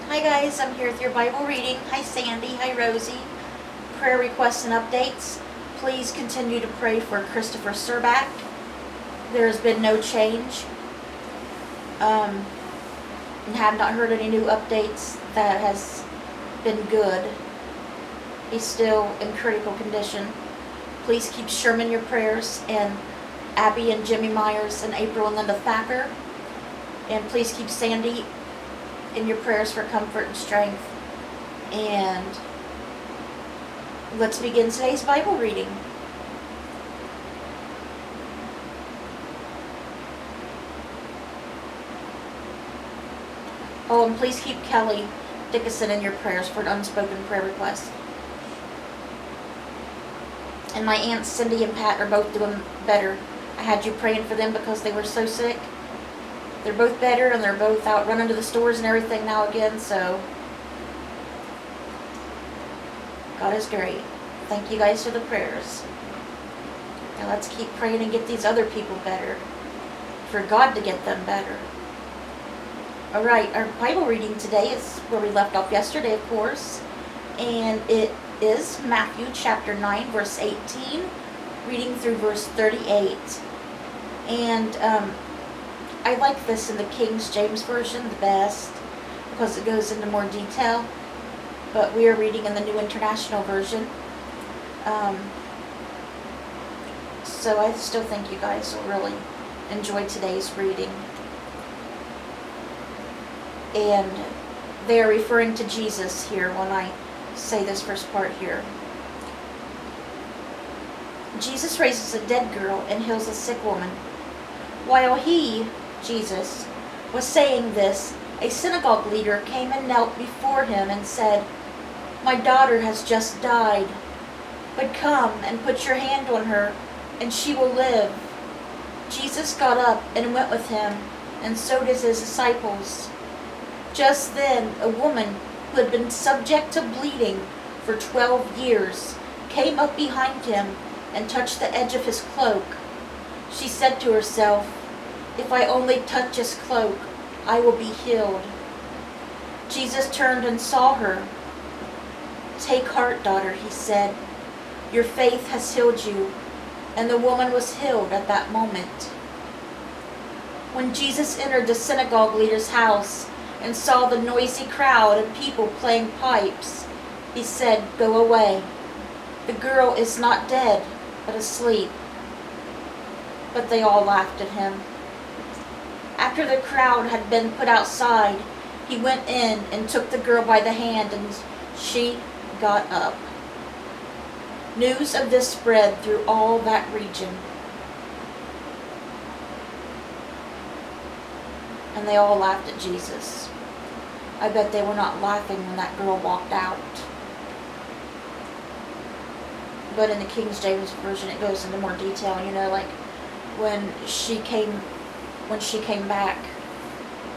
Hi guys, I'm here with your Bible reading. Hi Sandy, hi Rosie. Prayer requests and updates. Please continue to pray for Christopher Surback. There has been no change. And have not heard any new updates that has been good. He's still in critical condition. Please keep Sherman in your prayers, and Abby and Jimmy Myers and April and Linda Thacker. And please keep Sandy in your prayers for comfort and strength. And let's begin today's Bible reading. Oh, and please keep Kelly Dickinson in your prayers for an unspoken prayer request. And my aunts Cindy and Pat are both doing better. I had you praying for them because they were so sick. They're both better, and they're both out running to the stores and everything now again, so God is great. Thank you guys for the prayers. Now let's keep praying and get these other people better, for God to get them better. Alright, our Bible reading today is where we left off yesterday, of course, and it is Matthew chapter 9, verse 18, reading through verse 38. And I like this in the King James Version the best because it goes into more detail, but we are reading in the New International Version. So I still think you guys will really enjoy today's reading. And they are referring to Jesus here when I say this first part here. Jesus raises a dead girl and heals a sick woman. While he, Jesus, was saying this, a synagogue leader came and knelt before him and said, "My daughter has just died, but come and put your hand on her, and she will live." Jesus got up and went with him, and so did his disciples. Just then, a woman who had been subject to bleeding for 12 years came up behind him and touched the edge of his cloak. She said to herself, "If I only touch his cloak, I will be healed." Jesus turned and saw her. "Take heart, daughter," he said. "Your faith has healed you." And the woman was healed at that moment. When Jesus entered the synagogue leader's house and saw the noisy crowd and people playing pipes, he said, "Go away. The girl is not dead, but asleep." But they all laughed at him. After the crowd had been put outside, he went in and took the girl by the hand, and she got up. News of this spread through all that region. And they all laughed at Jesus. I bet they were not laughing when that girl walked out. But in the King James Version, it goes into more detail. Like when she came back,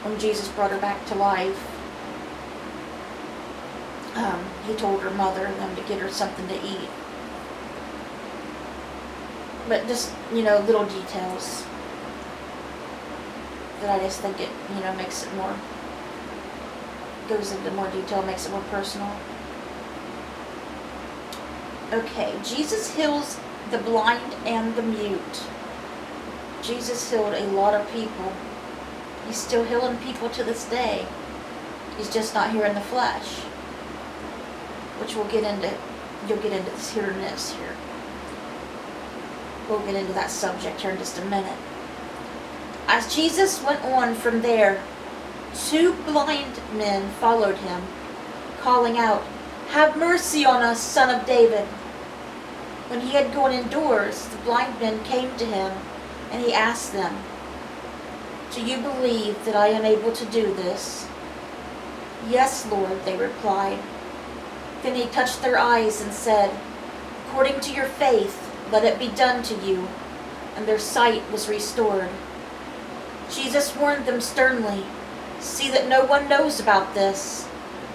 when Jesus brought her back to life, he told her mother and them to get her something to eat. But just, little details that I just think it, makes it more, goes into more detail, makes it more personal. Okay, Jesus heals the blind and the mute. Jesus healed a lot of people. He's still healing people to this day. He's just not here in the flesh. Which we'll get into. You'll get into this here and this here. We'll get into that subject here in just a minute. As Jesus went on from there, 2 blind men followed him, calling out, "Have mercy on us, Son of David." When he had gone indoors, the blind men came to him, and he asked them, "Do you believe that I am able to do this?" "Yes, Lord," they replied. Then he touched their eyes and said, "According to your faith, let it be done to you." And their sight was restored. Jesus warned them sternly, "See that no one knows about this."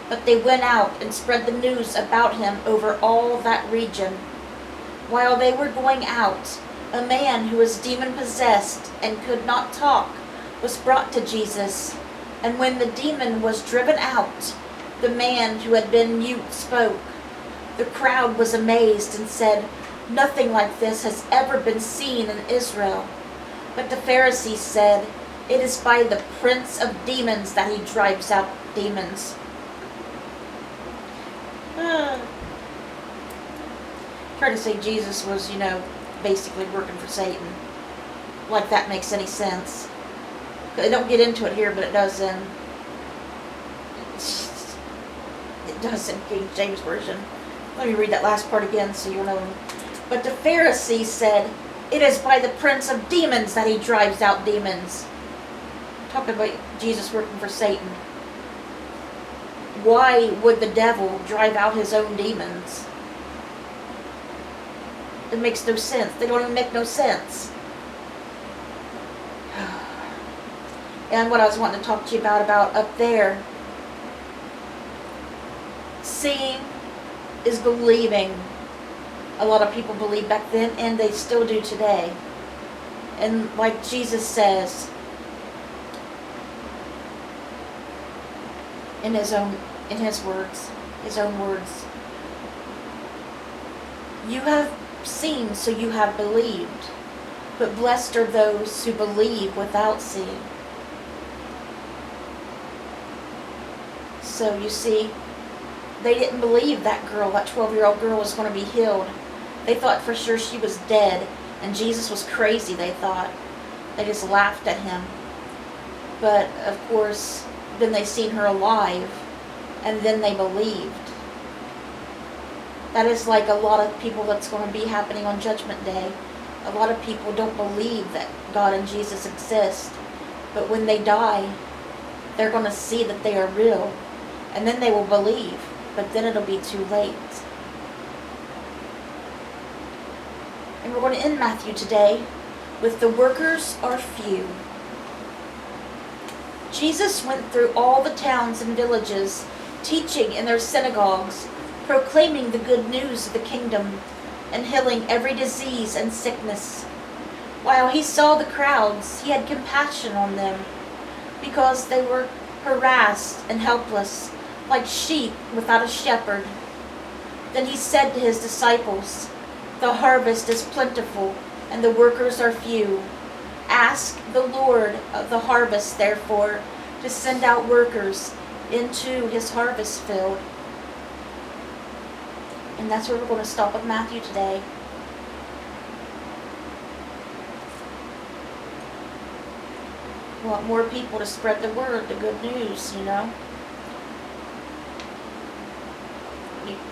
But they went out and spread the news about him over all that region. While they were going out, a man who was demon-possessed and could not talk was brought to Jesus, and when the demon was driven out, The man who had been mute spoke. The crowd was amazed and said, "Nothing like this has ever been seen in Israel." But the Pharisees said, "It is by the prince of demons that he drives out demons." Try to say Jesus was, basically working for Satan. Like that makes any sense. They don't get into it here, but it does in King James Version. Let me read that last part again so you'll know. But the Pharisees said, "It is by the prince of demons that he drives out demons." Talking about Jesus working for Satan. Why would the devil drive out his own demons? It makes no sense. They don't even make no sense. And what I was wanting to talk to you about up there, seeing is believing. A lot of people believed back then, and they still do today. And like Jesus says in his own words, "You have seen, so you have believed. But blessed are those who believe without seeing." So you see, they didn't believe that 12-year-old girl was going to be healed. They thought for sure she was dead, and Jesus was crazy, they thought. They just laughed at him. But, of course, then they seen her alive, and then they believed. That is like a lot of people that's going to be happening on Judgment Day. A lot of people don't believe that God and Jesus exist. But when they die, they're going to see that they are real. And then they will believe. But then it'll be too late. And we're going to end Matthew today with "The workers are few." Jesus went through all the towns and villages, teaching in their synagogues, proclaiming the good news of the kingdom, and healing every disease and sickness. While he saw the crowds, he had compassion on them, because they were harassed and helpless, like sheep without a shepherd. Then he said to his disciples, "The harvest is plentiful, and the workers are few. Ask the Lord of the harvest, therefore, to send out workers into his harvest field." And that's where we're going to stop with Matthew today. We want more people to spread the word, the good news,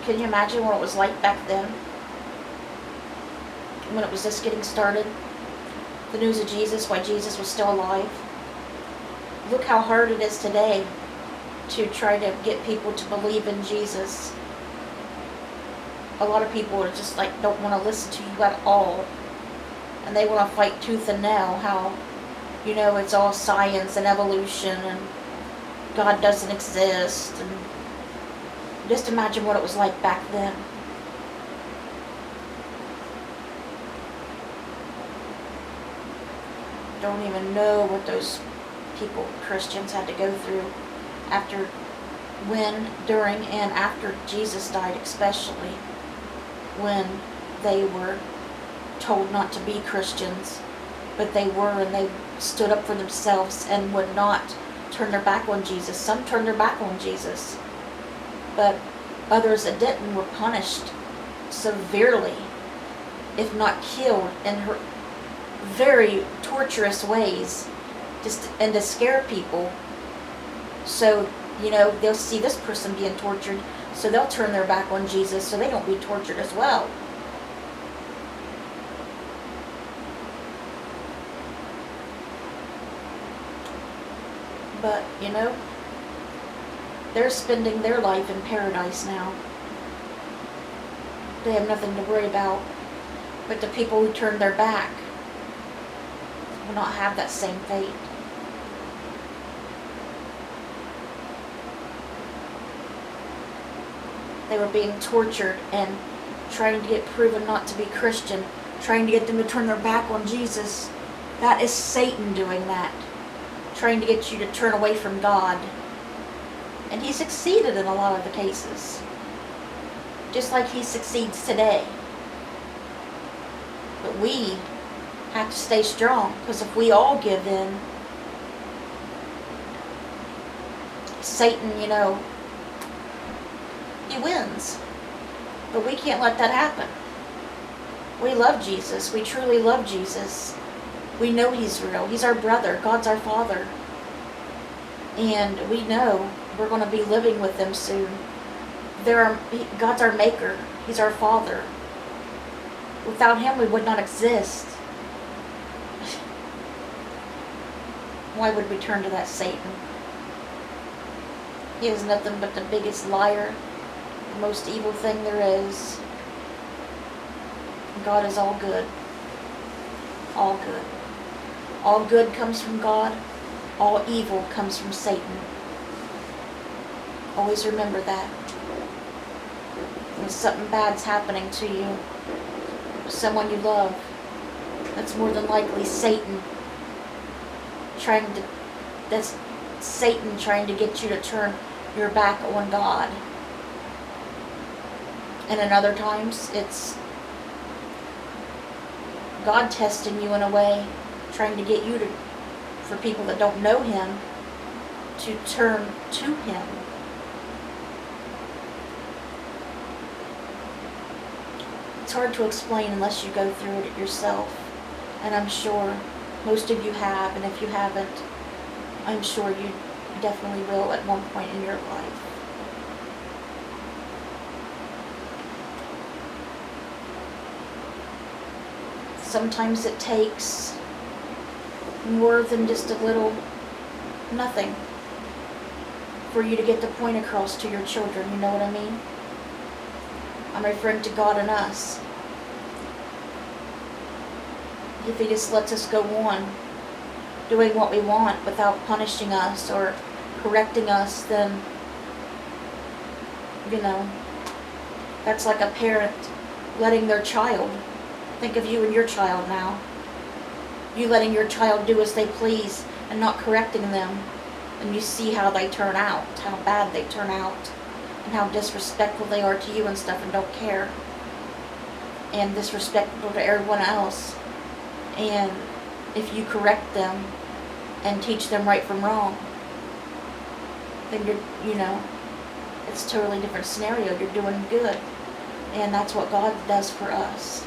Can you imagine what it was like back then? When it was just getting started? The news of Jesus, why Jesus was still alive. Look how hard it is today to try to get people to believe in Jesus. A lot of people are just don't want to listen to you at all. And they want to fight tooth and nail how, it's all science and evolution and God doesn't exist. And just imagine what it was like back then. Don't even know what those people, Christians, had to go through during, and after Jesus died, especially when they were told not to be Christians, but they were, and they stood up for themselves and would not turn their back on Jesus. Some turned their back on Jesus, but others that didn't were punished severely, if not killed, in very torturous ways, and to scare people. So, they'll see this person being tortured, so they'll turn their back on Jesus so they don't be tortured as well. But, they're spending their life in paradise now. They have nothing to worry about. But the people who turned their back will not have that same fate. They were being tortured and trying to get proven not to be Christian, trying to get them to turn their back on Jesus. That is Satan doing that, trying to get you to turn away from God. And he succeeded in a lot of the cases. Just like he succeeds today. But we have to stay strong, because if we all give in, Satan, he wins. But we can't let that happen. We love Jesus. We truly love Jesus. We know he's real. He's our brother. God's our Father. And we know we're going to be living with him soon. God's our maker. He's our Father. Without him, we would not exist. Why would we turn to that Satan? He is nothing but the biggest liar, the most evil thing there is. God is all good. All good. All good comes from God. All evil comes from Satan. Always remember that. When something bad's happening to you, someone you love, that's more than likely Satan that's Satan trying to get you to turn your back on God. And in other times, it's God testing you in a way, trying to get you to, for people that don't know him, to turn to him. It's hard to explain unless you go through it yourself. And I'm sure most of you have, and if you haven't, I'm sure you definitely will at one point in your life. Sometimes it takes more than just a little nothing for you to get the point across to your children, you know what I mean? I'm referring to God and us. If he just lets us go on doing what we want without punishing us or correcting us, then, that's like a parent letting their child. Think of you and your child now. You letting your child do as they please and not correcting them. And you see how they turn out, how bad they turn out, and how disrespectful they are to you and stuff and don't care. And disrespectful to everyone else. And if you correct them and teach them right from wrong, then it's a totally different scenario. You're doing good. And that's what God does for us.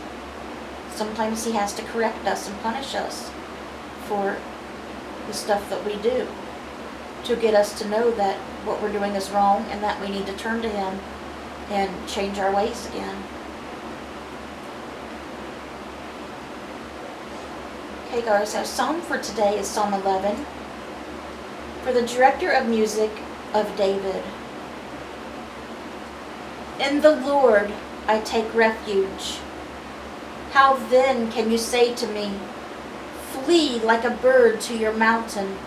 Sometimes he has to correct us and punish us for the stuff that we do, to get us to know that what we're doing is wrong and that we need to turn to him and change our ways again. Okay guys, our psalm for today is Psalm 11. For the director of music of David. In the Lord I take refuge. How then can you say to me, flee like a bird to your mountain?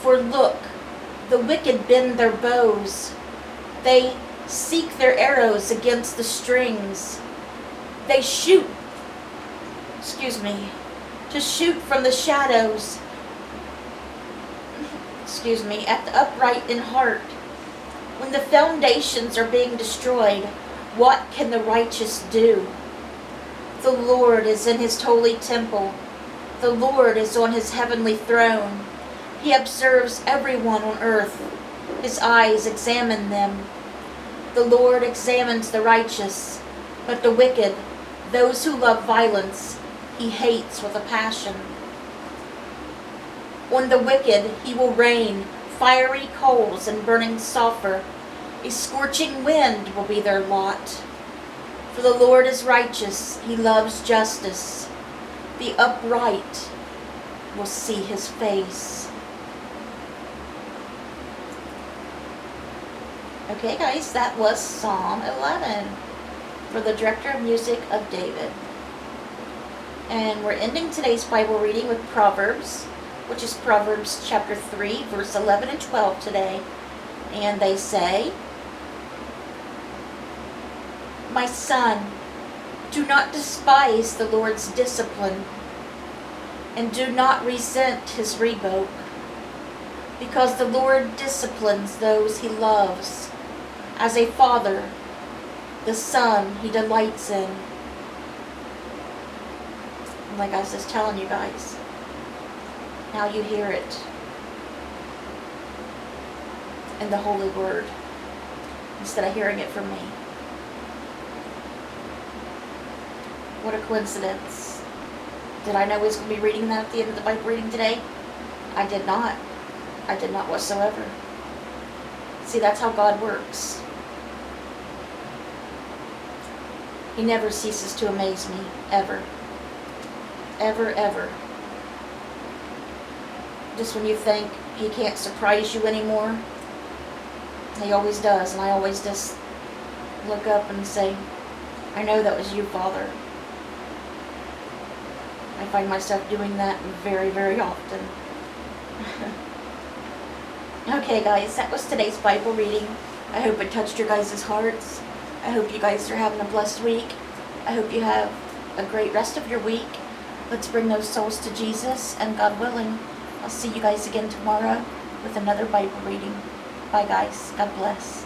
For look, the wicked bend their bows. They seek their arrows against the strings. They shoot, to shoot from the shadows, at the upright in heart. When the foundations are being destroyed, what can the righteous do? The Lord is in his holy temple. The Lord is on his heavenly throne. He observes everyone on earth. His eyes examine them. The Lord examines the righteous, but the wicked, those who love violence, he hates with a passion. On the wicked he will rain fiery coals and burning sulfur. A scorching wind will be their lot. For the Lord is righteous, he loves justice. The upright will see his face. Okay guys, that was Psalm 11 for the director of music of David. And we're ending today's Bible reading with Proverbs, which is Proverbs chapter 3, verse 11 and 12 today. And they say, My son, do not despise the Lord's discipline, and do not resent his rebuke. because the Lord disciplines those he loves. As a father, the son he delights in. Like I was just telling you guys, now you hear it in the Holy Word instead of hearing it from me. What a coincidence. Did I know we was going to be reading that at the end of the Bible reading today? I did not. I did not whatsoever. See, that's how God works. He never ceases to amaze me, ever. Ever, ever. Just when you think he can't surprise you anymore, he always does, and I always just look up and say, I know that was you, Father. I find myself doing that very, very often. Okay, guys, that was today's Bible reading. I hope it touched your guys' hearts. I hope you guys are having a blessed week. I hope you have a great rest of your week. Let's bring those souls to Jesus, and God willing, I'll see you guys again tomorrow with another Bible reading. Bye, guys. God bless.